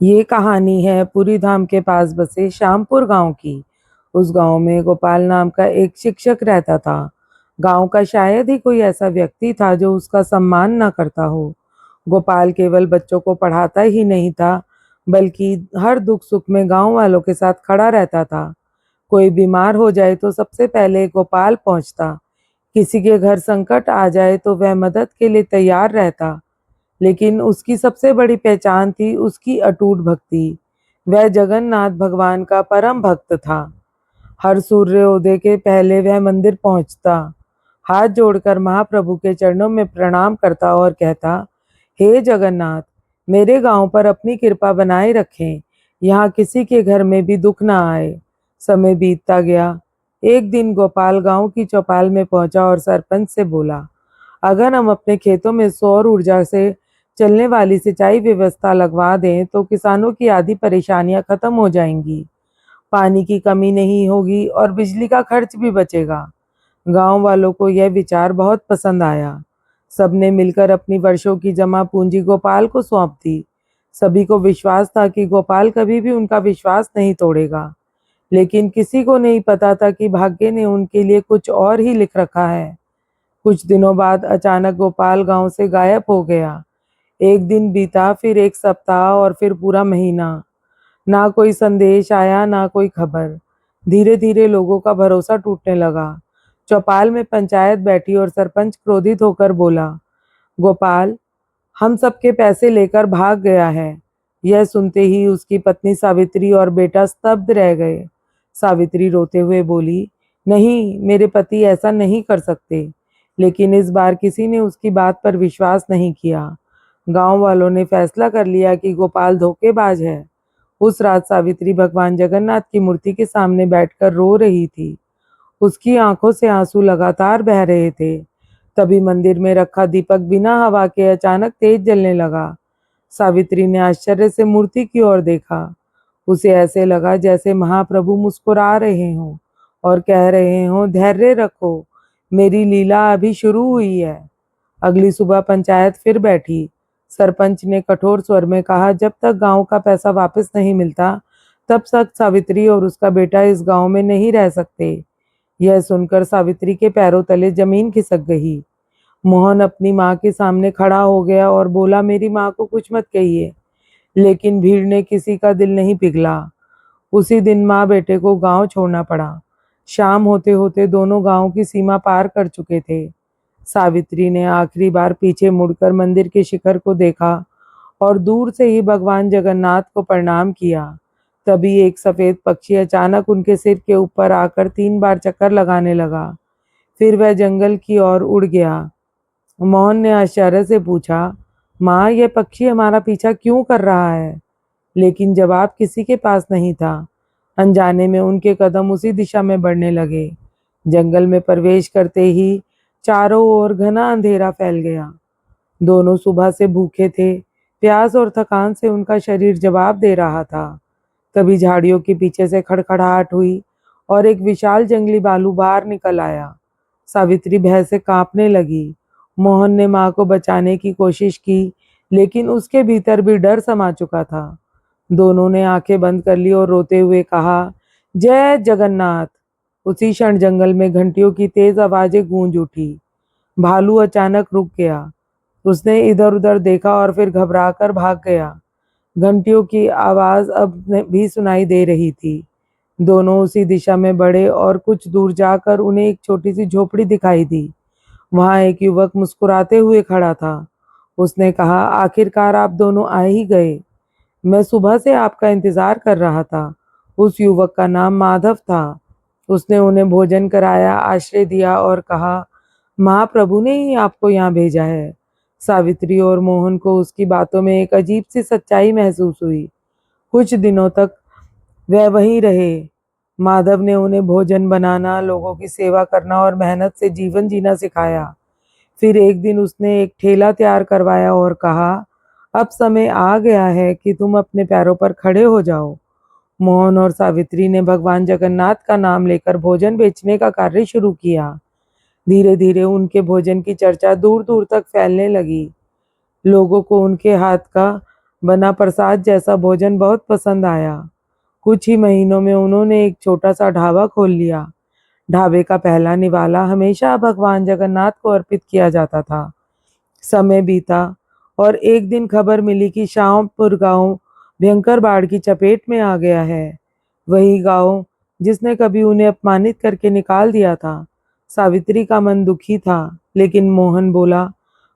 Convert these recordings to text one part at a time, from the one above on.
ये कहानी है पुरी धाम के पास बसे श्यामपुर गांव की। उस गांव में गोपाल नाम का एक शिक्षक रहता था। गांव का शायद ही कोई ऐसा व्यक्ति था जो उसका सम्मान ना करता हो। गोपाल केवल बच्चों को पढ़ाता ही नहीं था, बल्कि हर दुख सुख में गांव वालों के साथ खड़ा रहता था। कोई बीमार हो जाए तो सबसे पहले गोपाल पहुंचता। किसी के घर संकट आ जाए तो वह मदद के लिए तैयार रहता। लेकिन उसकी सबसे बड़ी पहचान थी उसकी अटूट भक्ति। वह जगन्नाथ भगवान का परम भक्त था। हर सूर्योदय के पहले वह मंदिर पहुंचता, हाथ जोड़कर महाप्रभु के चरणों में प्रणाम करता और कहता, हे जगन्नाथ, मेरे गांव पर अपनी कृपा बनाए रखें। यहाँ किसी के घर में भी दुख ना आए। समय बीतता गया। एक दिन गोपाल गांव की चौपाल में पहुंचा और सरपंच से बोला, अगर हम अपने खेतों में सौर ऊर्जा से चलने वाली सिंचाई व्यवस्था लगवा दें तो किसानों की आधी परेशानियां खत्म हो जाएंगी। पानी की कमी नहीं होगी और बिजली का खर्च भी बचेगा। गांव वालों को यह विचार बहुत पसंद आया। सबने मिलकर अपनी वर्षों की जमा पूंजी गोपाल को सौंप दी। सभी को विश्वास था कि गोपाल कभी भी उनका विश्वास नहीं तोड़ेगा। लेकिन किसी को नहीं पता था कि भाग्य ने उनके लिए कुछ और ही लिख रखा है। कुछ दिनों बाद अचानक गोपाल गांव से गायब हो गया। एक दिन बीता, फिर एक सप्ताह और फिर पूरा महीना। ना कोई संदेश आया, ना कोई खबर। धीरे धीरे लोगों का भरोसा टूटने लगा। चौपाल में पंचायत बैठी और सरपंच क्रोधित होकर बोला, गोपाल हम सबके पैसे लेकर भाग गया है। यह सुनते ही उसकी पत्नी सावित्री और बेटा स्तब्ध रह गए। सावित्री रोते हुए बोली, नहीं, मेरे पति ऐसा नहीं कर सकते। लेकिन इस बार किसी ने उसकी बात पर विश्वास नहीं किया। गांव वालों ने फैसला कर लिया कि गोपाल धोखेबाज है। उस रात सावित्री भगवान जगन्नाथ की मूर्ति के सामने बैठकर रो रही थी। उसकी आंखों से आंसू लगातार बह रहे थे। तभी मंदिर में रखा दीपक बिना हवा के अचानक तेज जलने लगा। सावित्री ने आश्चर्य से मूर्ति की ओर देखा। उसे ऐसे लगा जैसे महाप्रभु मुस्कुरा रहे हों और कह रहे हों, धैर्य रखो, मेरी लीला अभी शुरू हुई है। अगली सुबह पंचायत फिर बैठी। सरपंच ने कठोर स्वर में कहा, जब तक गांव का पैसा वापस नहीं मिलता तब तक सावित्री और उसका बेटा इस गांव में नहीं रह सकते। यह सुनकर सावित्री के पैरों तले जमीन खिसक गई। मोहन अपनी माँ के सामने खड़ा हो गया और बोला, मेरी माँ को कुछ मत कहिए। लेकिन भीड़ ने किसी का दिल नहीं पिघला। उसी दिन माँ बेटे को गांव छोड़ना पड़ा। शाम होते होते दोनों गांव की सीमा पार कर चुके थे। सावित्री ने आखिरी बार पीछे मुड़कर मंदिर के शिखर को देखा और दूर से ही भगवान जगन्नाथ को प्रणाम किया। तभी एक सफेद पक्षी अचानक उनके सिर के ऊपर आकर 3 बार चक्कर लगाने लगा। फिर वह जंगल की ओर उड़ गया। मोहन ने आश्चर्य से पूछा, माँ, यह पक्षी हमारा पीछा क्यों कर रहा है? लेकिन जवाब किसी के पास नहीं था। अनजाने में उनके कदम उसी दिशा में बढ़ने लगे। जंगल में प्रवेश करते ही चारों ओर घना अंधेरा फैल गया। दोनों सुबह से भूखे थे। प्यास और थकान से उनका शरीर जवाब दे रहा था। तभी झाड़ियों के पीछे से खड़खड़ाहट हुई और एक विशाल जंगली भालू बाहर निकल आया। सावित्री भय से कांपने लगी। मोहन ने मां को बचाने की कोशिश की, लेकिन उसके भीतर भी डर समा चुका था। दोनों ने आंखें बंद कर ली और रोते हुए कहा, जय जगन्नाथ। उसी क्षण जंगल में घंटियों की तेज आवाजें गूंज उठी। भालू अचानक रुक गया। उसने इधर उधर देखा और फिर घबराकर भाग गया। घंटियों की आवाज अब भी सुनाई दे रही थी। दोनों उसी दिशा में बढ़े और कुछ दूर जाकर उन्हें एक छोटी सी झोपड़ी दिखाई दी। वहां एक युवक मुस्कुराते हुए खड़ा था। उसने कहा, आखिरकार आप दोनों आ ही गए। मैं सुबह से आपका इंतजार कर रहा था। उस युवक का नाम माधव था। उसने उन्हें भोजन कराया, आश्रय दिया और कहा, महाप्रभु ने ही आपको यहाँ भेजा है। सावित्री और मोहन को उसकी बातों में एक अजीब सी सच्चाई महसूस हुई। कुछ दिनों तक वह वहीं रहे। माधव ने उन्हें भोजन बनाना, लोगों की सेवा करना और मेहनत से जीवन जीना सिखाया। फिर एक दिन उसने एक ठेला तैयार करवाया और कहा, अब समय आ गया है कि तुम अपने पैरों पर खड़े हो जाओ। मोहन और सावित्री ने भगवान जगन्नाथ का नाम लेकर भोजन बेचने का कार्य शुरू किया। धीरे धीरे उनके भोजन की चर्चा दूर दूर तक फैलने लगी। लोगों को उनके हाथ का बना प्रसाद जैसा भोजन बहुत पसंद आया। कुछ ही महीनों में उन्होंने एक छोटा सा ढाबा खोल लिया। ढाबे का पहला निवाला हमेशा भगवान जगन्नाथ को अर्पित किया जाता था। समय बीता और एक दिन खबर मिली कि श्यामपुर गांव भयंकर बाढ़ की चपेट में आ गया है। वही गांव जिसने कभी उन्हें अपमानित करके निकाल दिया था। सावित्री का मन दुखी था, लेकिन मोहन बोला,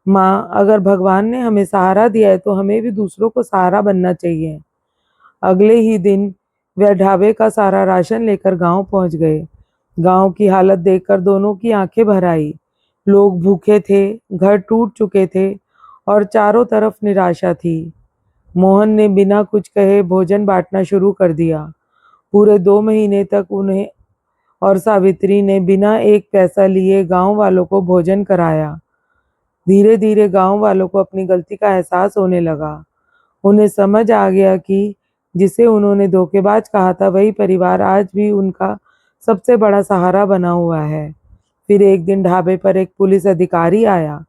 माँ, अगर भगवान ने हमें सहारा दिया है तो हमें भी दूसरों को सहारा बनना चाहिए। अगले ही दिन वह ढाबे का सारा राशन लेकर गांव पहुंच गए। गांव की हालत देखकर दोनों की आंखें भर आई। लोग भूखे थे, घर टूट चुके थे और चारों तरफ निराशा थी। मोहन ने बिना कुछ कहे भोजन बांटना शुरू कर दिया। पूरे 2 महीने तक उन्हें और सावित्री ने बिना एक पैसा लिए गांव वालों को भोजन कराया। धीरे धीरे गांव वालों को अपनी गलती का एहसास होने लगा। उन्हें समझ आ गया कि जिसे उन्होंने धोखेबाज कहा था वही परिवार आज भी उनका सबसे बड़ा सहारा बना हुआ है। फिर एक दिन ढाबे पर एक पुलिस अधिकारी आया।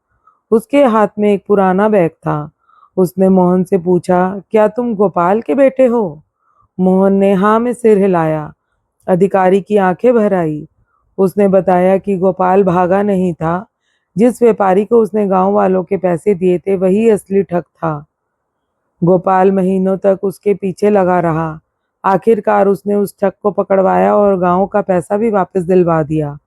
उसके हाथ में एक पुराना बैग था। उसने मोहन से पूछा, क्या तुम गोपाल के बेटे हो? मोहन ने हाँ में सिर हिलाया। अधिकारी की आंखें भर आई। उसने बताया कि गोपाल भागा नहीं था। जिस व्यापारी को उसने गांव वालों के पैसे दिए थे वही असली ठग था। गोपाल महीनों तक उसके पीछे लगा रहा। आखिरकार उसने उस ठग को पकड़वाया और गांव का पैसा भी वापस दिलवा दिया।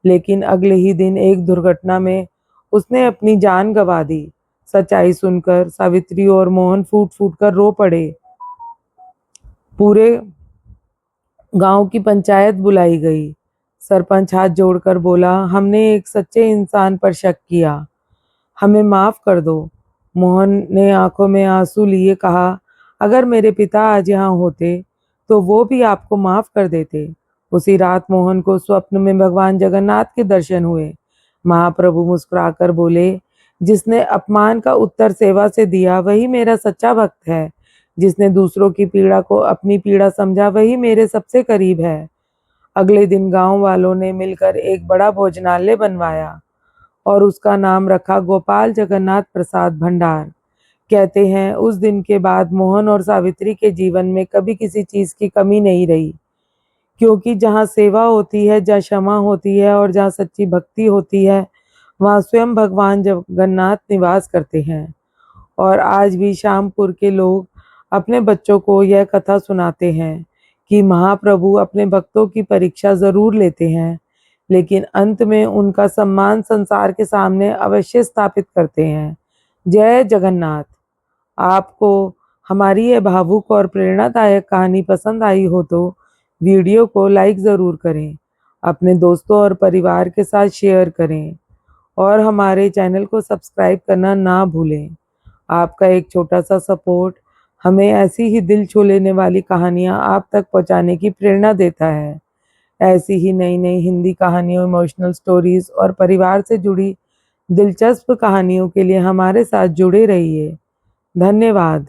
लेकिन अगले ही दिन एक दुर्घटना में उसने अपनी जान गंवा दी। सच्चाई सुनकर सावित्री और मोहन फूट फूट कर रो पड़े। पूरे गांव की पंचायत बुलाई गई। सरपंच हाथ जोड़कर बोला, हमने एक सच्चे इंसान पर शक किया, हमें माफ कर दो। मोहन ने आंखों में आंसू लिए कहा, अगर मेरे पिता आज यहाँ होते तो वो भी आपको माफ कर देते। उसी रात मोहन को स्वप्न में भगवान जगन्नाथ के दर्शन हुए। महाप्रभु मुस्कुराकर बोले, जिसने अपमान का उत्तर सेवा से दिया वही मेरा सच्चा भक्त है। जिसने दूसरों की पीड़ा को अपनी पीड़ा समझा वही मेरे सबसे करीब है। अगले दिन गांव वालों ने मिलकर एक बड़ा भोजनालय बनवाया और उसका नाम रखा गोपाल जगन्नाथ प्रसाद भंडार। कहते हैं उस दिन के बाद मोहन और सावित्री के जीवन में कभी किसी चीज की कमी नहीं रही, क्योंकि जहाँ सेवा होती है, जहाँ क्षमा होती है और जहाँ सच्ची भक्ति होती है, वहाँ स्वयं भगवान जगन्नाथ निवास करते हैं। और आज भी श्यामपुर के लोग अपने बच्चों को यह कथा सुनाते हैं कि महाप्रभु अपने भक्तों की परीक्षा जरूर लेते हैं, लेकिन अंत में उनका सम्मान संसार के सामने अवश्य स्थापित करते हैं। जय जगन्नाथ। आपको हमारी यह भावुक और प्रेरणादायक कहानी पसंद आई हो तो वीडियो को लाइक ज़रूर करें, अपने दोस्तों और परिवार के साथ शेयर करें और हमारे चैनल को सब्सक्राइब करना ना भूलें। आपका एक छोटा सा सपोर्ट हमें ऐसी ही दिल छू लेने वाली कहानियाँ आप तक पहुँचाने की प्रेरणा देता है। ऐसी ही नई नई हिंदी कहानियों, इमोशनल स्टोरीज और परिवार से जुड़ी दिलचस्प कहानियों के लिए हमारे साथ जुड़े रहिए। धन्यवाद।